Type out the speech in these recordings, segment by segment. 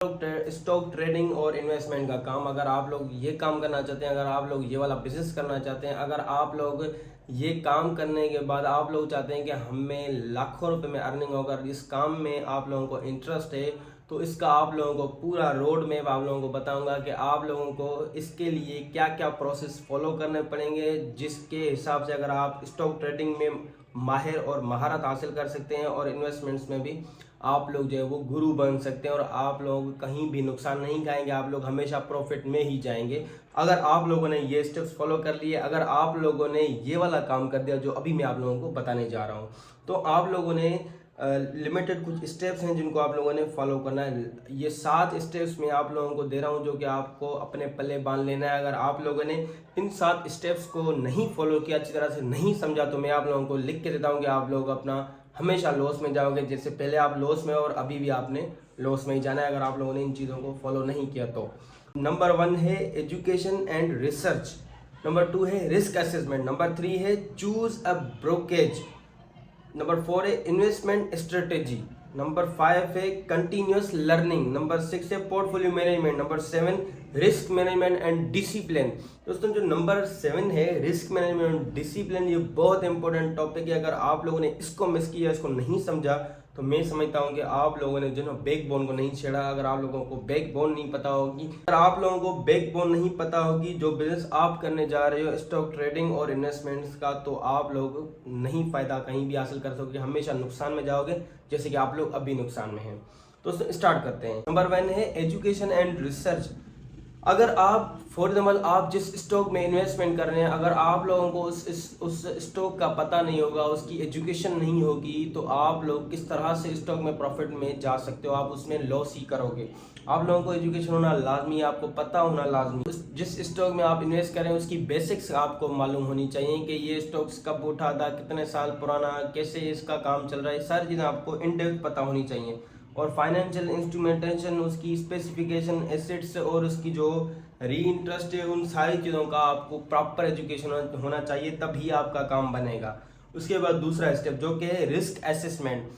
Stock trading और investment का काम, अगर आप लोग ये काम करना चाहते हैं, अगर आप लोग ये वाला बिजनेस करना चाहते हैं, अगर आप लोग ये काम करने के बाद आप लोग चाहते हैं कि हमें लाखों रुपए में अर्निंग होगा, इस काम में आप लोगों को इंटरेस्ट है, तो इसका आप लोगों को पूरा रोड मैप आप लोगों को बताऊंगा कि आप लोगों को इसके लिए क्या क्या प्रोसेस फॉलो करने पड़ेंगे, जिसके हिसाब से अगर आप स्टॉक ट्रेडिंग में माहिर और महारत हासिल कर सकते हैं और इन्वेस्टमेंट्स में भी आप लोग जो है वो गुरु बन सकते हैं और आप लोग कहीं भी नुकसान नहीं खाएंगे, आप लोग हमेशा प्रॉफिट में ही जाएंगे अगर आप लोगों ने ये स्टेप्स फॉलो कर लिए। अगर आप लोगों ने ये वाला काम कर दिया जो अभी मैं आप लोगों को बताने जा रहा हूँ, तो आप लोगों ने लिमिटेड कुछ स्टेप्स हैं जिनको आप लोगों ने फॉलो करना है। ये 7 स्टेप्स मैं आप लोगों को दे रहा हूँ जो कि आपको अपने पल्ले बांध लेना है। अगर आप लोगों ने इन 7 स्टेप्स को नहीं फॉलो किया, अच्छी तरह से नहीं समझा, तो मैं आप लोगों को लिख के देता हूँ कि आप लोग अपना हमेशा लॉस में जाओगे। जैसे पहले आप लॉस में और अभी भी आपने लॉस में ही जाना है अगर आप लोगों ने इन चीज़ों को फॉलो नहीं किया तो। नंबर 1 है एजुकेशन एंड रिसर्च। नंबर 2 है रिस्क असेसमेंट। नंबर 3 है चूज अ ब्रोकेज। नंबर 4 है इन्वेस्टमेंट स्ट्रेटेजी। नंबर 5 है कंटिन्यूस लर्निंग। नंबर 6 है portfolio management. Number 7 risk management and discipline. दोस्तों जो नंबर 7 है रिस्क मैनेजमेंट डिसिप्लिन, ये बहुत इंपॉर्टेंट टॉपिक है। अगर आप लोगों ने इसको मिस किया, इसको नहीं समझा, तो मैं समझता हूँ कि आप लोगों ने जो है बैकबोन को नहीं छेड़ा। अगर आप लोगों को बैकबोन नहीं पता होगी, अगर आप लोगों को बैकबोन नहीं पता होगी जो बिजनेस आप करने जा रहे हो स्टॉक ट्रेडिंग और इन्वेस्टमेंट्स का, तो आप लोग नहीं फायदा कहीं भी हासिल कर सकोगे, हमेशा नुकसान में जाओगे, जैसे कि आप लोग अभी नुकसान में हैं। तो स्टार्ट करते हैं। नंबर 1 है एजुकेशन एंड रिसर्च। अगर आप फॉर एग्जाम्पल आप जिस स्टॉक में इन्वेस्टमेंट कर रहे हैं, अगर आप लोगों को उस स्टॉक का पता नहीं होगा, उसकी एजुकेशन नहीं होगी, तो आप लोग किस तरह से स्टॉक में प्रॉफिट में जा सकते हो, आप उसमें लॉस ही करोगे। आप लोगों को एजुकेशन होना लाजमी है, आपको पता होना लाजमी है। जिस स्टॉक में आप इन्वेस्ट करें उसकी बेसिक्स आपको मालूम होनी चाहिए कि ये स्टॉक्स कब उठा था, कितने साल पुराना, कैसे इसका काम चल रहा है, सारी चीज़ें आपको इन डेप्थ पता होनी चाहिए। और फाइनेंशियल इंस्ट्रूमेंटेशन, उसकी स्पेसिफिकेशन, एसेट्स और उसकी जो री इंटरेस्ट है, उन सारी चीज़ों का आपको प्रॉपर एजुकेशन होना चाहिए, तभी आपका काम बनेगा। उसके बाद दूसरा स्टेप जो कि है रिस्क असेसमेंट।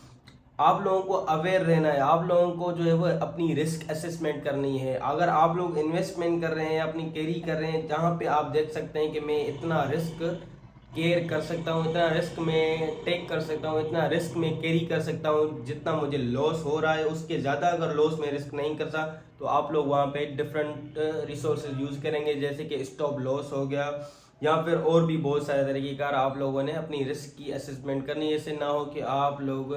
आप लोगों को अवेयर रहना है, आप लोगों को जो है वो अपनी रिस्क असेसमेंट करनी है। अगर आप लोग इन्वेस्टमेंट कर रहे हैं, अपनी कैरी कर रहे हैं, जहाँ पे आप देख सकते हैं कि मैं इतना रिस्क केयर कर सकता हूँ, इतना रिस्क में टेक कर सकता हूँ, इतना रिस्क में कैरी कर सकता हूँ, जितना मुझे लॉस हो रहा है उसके ज़्यादा अगर लॉस में रिस्क नहीं करता, तो आप लोग वहाँ पे डिफरेंट रिसोर्सेज यूज़ करेंगे, जैसे कि स्टॉप लॉस हो गया, या फिर और भी बहुत सारे तरीके कार आप लोगों ने अपनी रिस्क की असेसमेंट करनी है। ऐसे ना हो कि आप लोग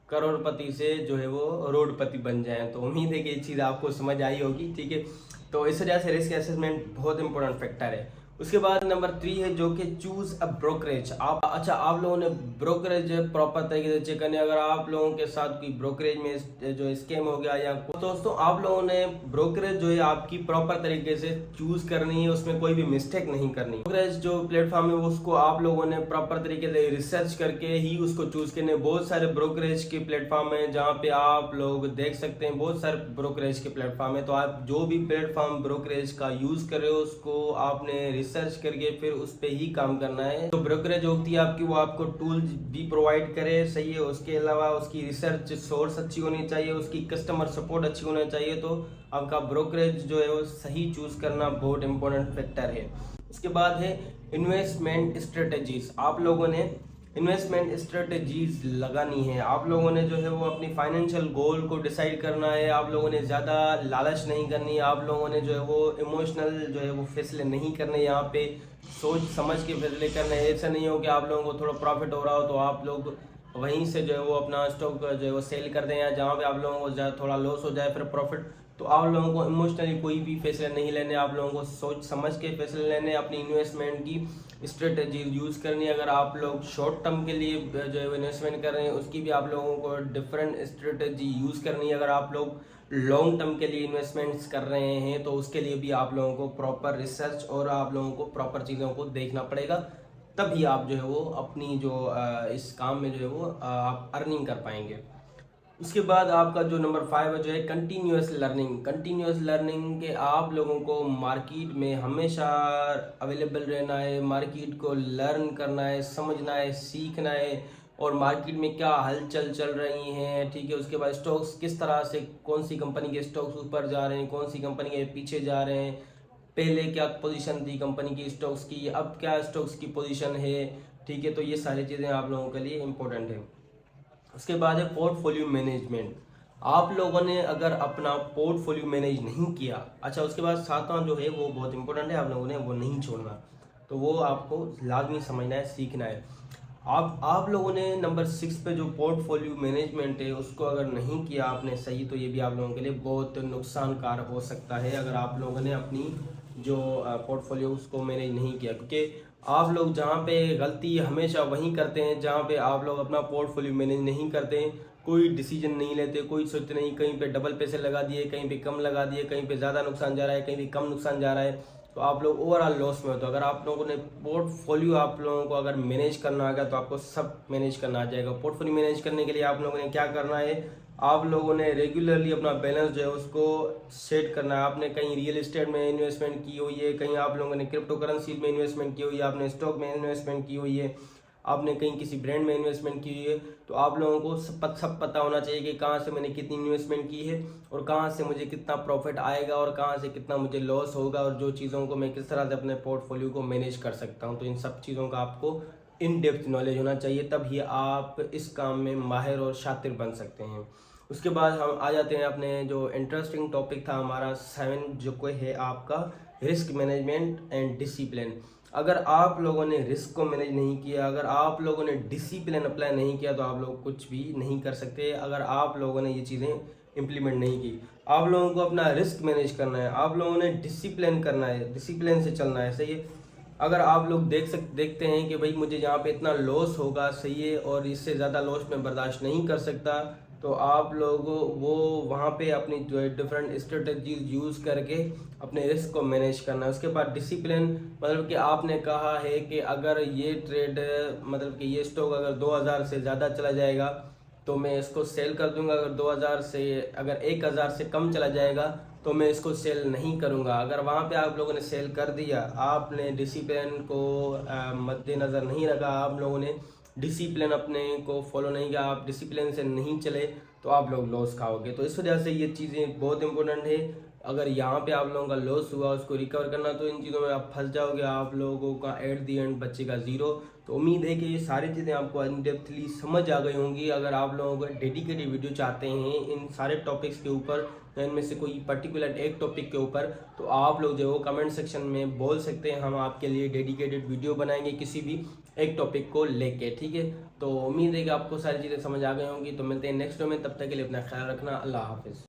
करोड़पति से जो है वो रोडपति बन जाएं। तो उम्मीद है कि ये चीज़ आपको समझ आई होगी, ठीक है। तो इस वजह से रिस्क असेसमेंट बहुत इंपॉर्टेंट फैक्टर है। उसके बाद नंबर 3 है जो कि चूज अ ब्रोकरेज। आप लोगों ने ब्रोकरेज प्रॉपर तरीके से चेक करनी है। अगर आप लोगों के साथ कोई ब्रोकरेज में जो स्कैम हो गया या दोस्तों, आप लोगों ने ब्रोकरेज जो है आपकी प्रॉपर तरीके से चूज करनी है, उसमें कोई भी मिस्टेक नहीं करनी। ब्रोकरेज जो प्लेटफॉर्म है उसको आप लोगों ने प्रॉपर तरीके से रिसर्च करके ही उसको चूज करने। बहुत सारे ब्रोकरेज के प्लेटफॉर्म है जहाँ पे आप लोग देख सकते हैं, बहुत सारे ब्रोकरेज के प्लेटफॉर्म है। तो आप जो भी प्लेटफॉर्म ब्रोकरेज का यूज कर रहे हो उसको आपने रिसर्च करके फिर उस पे ही काम करना है। तो ब्रोकरेज होती है आपकी, वो आपको टूल भी प्रोवाइड करे, सही है। उसके अलावा उसकी रिसर्च सोर्स अच्छी होनी चाहिए, उसकी कस्टमर सपोर्ट अच्छी होना चाहिए। तो आपका ब्रोकरेज जो है वो सही चूज करना बहुत इंपॉर्टेंट फैक्टर है। उसके बाद है इन्वेस्टमेंट स्ट्रेटेजीज। आप लोगों ने इन्वेस्टमेंट स्ट्रेटेजीज लगानी है। आप लोगों ने जो है वो अपनी फाइनेंशियल गोल को डिसाइड करना है। आप लोगों ने ज़्यादा लालच नहीं करनी है। आप लोगों ने जो है वो इमोशनल जो है वो फैसले नहीं करने, यहाँ पे सोच समझ के फैसले करने हैं। ऐसा नहीं हो कि आप लोगों को थोड़ा प्रॉफिट हो रहा हो तो आप लोग वहीं से जो है वो अपना स्टॉक जो है वो सेल कर दें, या जहाँ पे आप लोगों को थोड़ा लॉस हो जाए फिर प्रॉफिट। तो आप लोगों को इमोशनली कोई भी फैसले नहीं लेने, आप लोगों को सोच समझ के फैसले लेने, अपनी इन्वेस्टमेंट की स्ट्रेटेजी यूज़ करनी है। अगर आप लोग शॉर्ट टर्म के लिए जो है इन्वेस्टमेंट कर रहे हैं उसकी भी आप लोगों को डिफरेंट स्ट्रेटेजी यूज़ करनी है। अगर आप लोग लॉन्ग टर्म के लिए इन्वेस्टमेंट्स कर रहे हैं तो उसके लिए भी आप लोगों को प्रॉपर रिसर्च और आप लोगों को प्रॉपर चीज़ों को देखना पड़ेगा, तभी आप जो है वो अपनी जो इस काम में जो है वो आप अर्निंग कर पाएंगे। उसके बाद आपका जो नंबर 5 है जो है कंटिन्यूस लर्निंग। कंटिन्यूस लर्निंग के आप लोगों को मार्केट में हमेशा अवेलेबल रहना है, मार्केट को लर्न करना है, समझना है, सीखना है। और मार्केट में क्या हलचल चल रही हैं, ठीक है। उसके बाद स्टॉक्स किस तरह से, कौन सी कंपनी के स्टॉक्स ऊपर जा रहे हैं, कौन सी कंपनी के पीछे जा रहे हैं, पहले क्या पोजीशन थी कंपनी की स्टॉक्स की, अब क्या स्टॉक्स की पोजीशन है, ठीक है। तो ये सारी चीज़ें आप लोगों के लिए इम्पोर्टेंट है। उसके बाद है पोर्टफोलियो मैनेजमेंट। आप लोगों ने अगर अपना पोर्टफोलियो मैनेज नहीं किया, अच्छा उसके बाद सातवां जो है वो बहुत इंपॉर्टेंट है, आप लोगों ने वो नहीं छोड़ना, तो वो आपको लाजमी समझना है, सीखना है। आप लोगों ने नंबर 6 पे जो पोर्टफोलियो मैनेजमेंट है उसको अगर नहीं किया आपने सही, तो ये भी आप लोगों के लिए बहुत नुकसानकार हो सकता है अगर आप लोगों ने अपनी जो पोर्टफोलियो उसको मैनेज नहीं किया। क्योंकि आप लोग जहाँ पे गलती हमेशा वहीं करते हैं जहाँ पे आप लोग अपना पोर्टफोलियो मैनेज नहीं करते हैं, कोई डिसीजन नहीं लेते, कोई सोचते नहीं, कहीं पे डबल पैसे लगा दिए, कहीं पे कम लगा दिए, कहीं पे ज़्यादा नुकसान जा रहा है, कहीं पे कम नुकसान जा रहा है, तो आप लोग ओवरऑल लॉस में हो। तो अगर आप लोगों ने पोर्टफोलियो आप लोगों को अगर मैनेज करना आ गया तो आपको सब मैनेज करना आ जाएगा। पोर्टफोलियो मैनेज करने के लिए आप लोगों ने क्या करना है, आप लोगों ने रेगुलरली अपना बैलेंस जो है उसको सेट करना है। आपने कहीं रियल एस्टेट में इन्वेस्टमेंट की हुई है, कहीं आप लोगों ने क्रिप्टो करेंसी में इन्वेस्टमेंट की हुई है, आपने स्टॉक में इन्वेस्टमेंट की हुई है, आपने कहीं किसी ब्रांड में इन्वेस्टमेंट की हुई है, तो आप लोगों को सब पता होना चाहिए कि कहाँ से मैंने कितनी इन्वेस्टमेंट की है और कहाँ से मुझे कितना प्रॉफिट आएगा और कहाँ से कितना मुझे लॉस होगा, और जो चीज़ों को मैं किस तरह से अपने पोर्टफोलियो को मैनेज कर सकता हूँ। तो इन सब चीज़ों का आपको इन डेप्थ नॉलेज होना चाहिए, तभी आप इस काम में माहिर और शातिर बन सकते हैं। उसके बाद हम आ जाते हैं अपने जो इंटरेस्टिंग टॉपिक था हमारा 7, जो कोई है आपका रिस्क मैनेजमेंट एंड डिसिप्लिन। अगर आप लोगों ने रिस्क को मैनेज नहीं किया, अगर आप लोगों ने डिसिप्लिन अप्लाई नहीं किया, तो आप लोग कुछ भी नहीं कर सकते। अगर आप लोगों ने ये चीज़ें इम्प्लीमेंट नहीं की, आप लोगों को अपना रिस्क मैनेज करना है, आप लोगों ने डिसिप्लिन करना है, डिसिप्लिन से चलना है, सही है। अगर आप लोग देखते हैं कि भाई मुझे यहाँ पे इतना लॉस होगा, सही है, और इससे ज़्यादा लॉस मैं बर्दाश्त नहीं कर सकता, तो आप लोग वो वहाँ पे अपनी जो है डिफरेंट स्ट्रेटजीज यूज़ करके अपने रिस्क को मैनेज करना है। उसके बाद डिसिप्लिन, मतलब कि आपने कहा है कि अगर ये ट्रेड, मतलब कि ये स्टॉक अगर 2000 से ज़्यादा चला जाएगा तो मैं इसको सेल कर दूंगा, अगर 2000 से, अगर 1000 से कम चला जाएगा तो मैं इसको सेल नहीं करूंगा। अगर वहाँ पे आप लोगों ने सेल कर दिया, आपने डिसिप्लिन को मद्देनज़र नहीं रखा, आप लोगों ने डिसिप्लिन अपने को फॉलो नहीं किया, आप डिसिप्लिन से नहीं चले, तो आप लोग लॉस खाओगे। तो इस वजह से ये चीज़ें बहुत इंपॉर्टेंट है। अगर यहाँ पे आप लोगों का लॉस हुआ, उसको रिकवर करना, तो इन चीज़ों में आप फंस जाओगे, आप लोगों का एट दी एंड बचेगा ज़ीरो। तो उम्मीद है कि ये सारी चीज़ें आपको इन डेप्थली समझ आ गई होंगी। अगर आप लोगों को डेडिकेटेड वीडियो चाहते हैं इन सारे टॉपिक्स के ऊपर, इनमें से कोई पर्टिकुलर एक टॉपिक के ऊपर, तो आप लोग जो है वो कमेंट सेक्शन में बोल सकते हैं, हम आपके लिए डेडिकेटेड वीडियो बनाएंगे किसी भी एक टॉपिक को लेके, ठीक है। तो उम्मीद है कि आपको सारी चीज़ें समझ आ गई होंगी। तो मिलते हैं नेक्स्ट वीडियो में, तब तक के लिए अपना ख्याल रखना। अल्लाह हाफिज़।